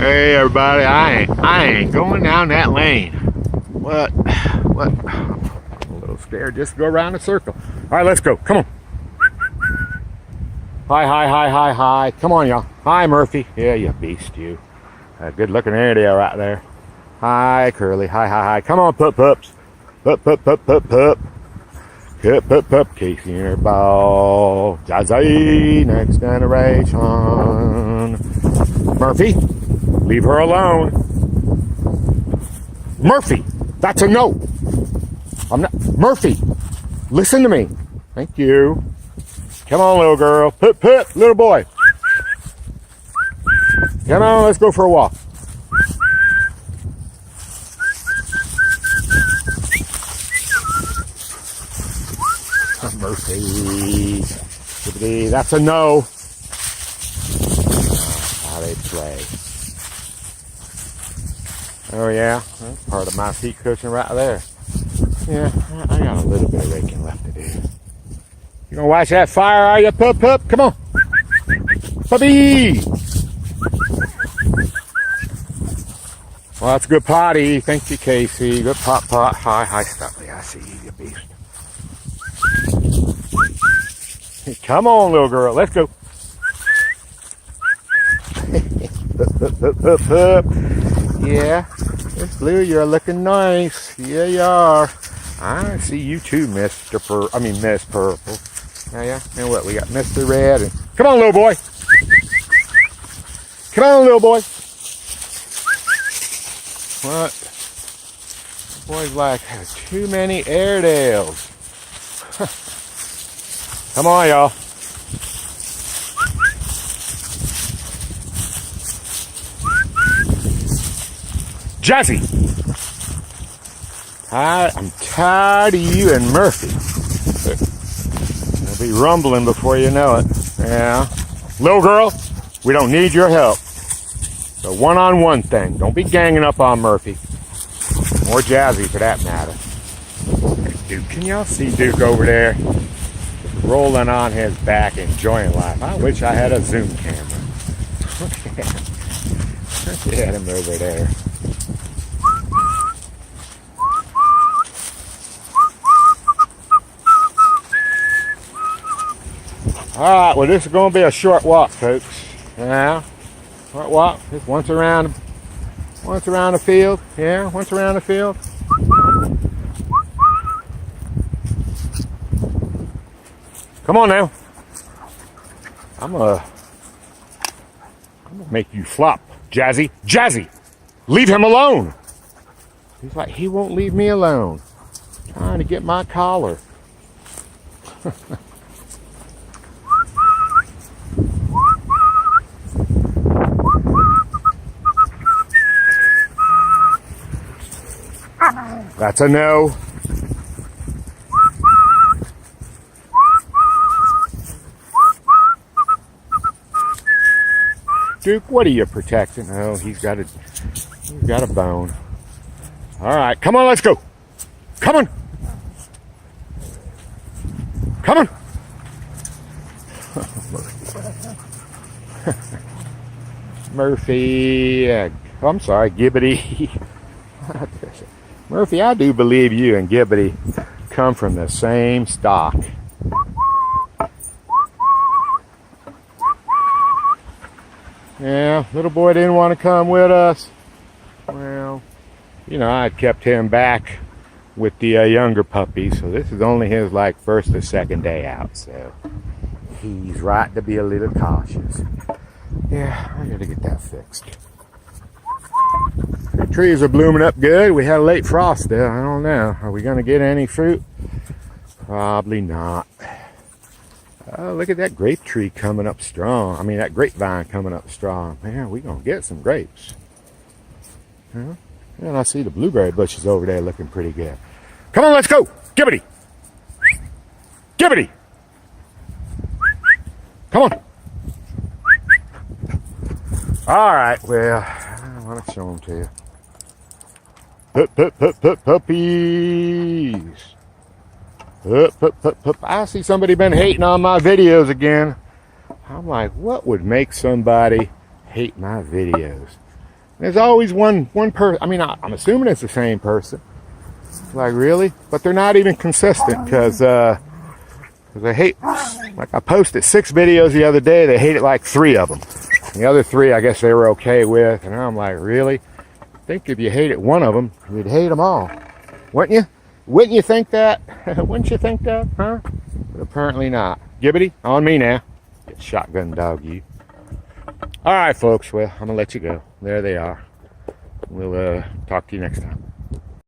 Hey everybody, I ain't going down that lane. What? I'm a little scared. Just go around the circle. All right, let's go. Come on. Hi. Come on, y'all. Hi, Murphy. Yeah, you beast, you. Good looking Airedale right there. Hi, Curly. Hi. Come on, pups. Pup. Pup. Casey and her ball. Jazzy, next generation. Murphy, leave her alone. Murphy, that's a no. I'm not. Murphy, listen to me. Thank you. Come on, little girl. Pup, little boy. Come on, let's go for a walk. Murphy. That's a no. How they play. Oh yeah, that's part of my seat cushion right there. Yeah, I got a little bit of raking left to do. You gonna watch that fire, are you, pup? Come on. Puppy! Well, that's a good potty. Thank you, Casey. Good pot. Hi, Stuffy. I see you, you beast. Come on, little girl. Let's go. Pup. Yeah, Miss Blue, you're looking nice. Yeah, you are. I see you too, Miss Purple. Yeah. And what? We got Mr. Red. And come on, little boy. Come on, little boy. What? Boy's like, too many Airedales. Come on, y'all. Jazzy. I'm tired of you and Murphy. They'll be rumbling before you know it. Yeah. Little girl, we don't need your help. It's a one-on-one thing. Don't be ganging up on Murphy. Or Jazzy, for that matter. Duke, can y'all see Duke over there? Rolling on his back, enjoying life. I wish I had a zoom camera. Look at him over there. All right, well, this is going to be a short walk, folks. Yeah, short walk. Just once around the field. Yeah, once around the field. Come on now. I'm gonna make you flop, Jazzy. Jazzy, leave him alone. He's like, he won't leave me alone. Trying to get my collar. That's a no. Duke, what are you protecting? Oh, he's got a bone. All right, come on, let's go. Come on. Murphy, I'm sorry, Gibbity. Murphy, I do believe you and Gibbity come from the same stock. Yeah, little boy didn't want to come with us. Well, you know, I kept him back with the younger puppies, so this is only his first or second day out, so he's right to be a little cautious. Yeah, I gotta get that fixed. The trees are blooming up good. We had a late frost there. I don't know. Are we gonna get any fruit? Probably not. Oh, look at that grape tree coming up strong. I mean, that grapevine coming up strong. Man, we're going to get some grapes. Yeah. And I see the blueberry bushes over there looking pretty good. Come on, let's go. Gibbity. Come on. All right, well, I want to show them to you. Puppies. I see somebody been hating on my videos again. I'm like, what would make somebody hate my videos? There's always one person. I mean, I'm assuming it's the same person. Like, really? But they're not even consistent, because they hate, like I posted 6 videos the other day, they hated like 3 of them. And the other 3, I guess they were okay with. And I'm like, really? I think if you hated one of them, you'd hate them all. Wouldn't you? Wouldn't you think that? Wouldn't you think that, huh? But apparently not. Gibbity, on me now. Get shotgun dog, you. All right, folks. Well, I'm going to let you go. There they are. We'll talk to you next time.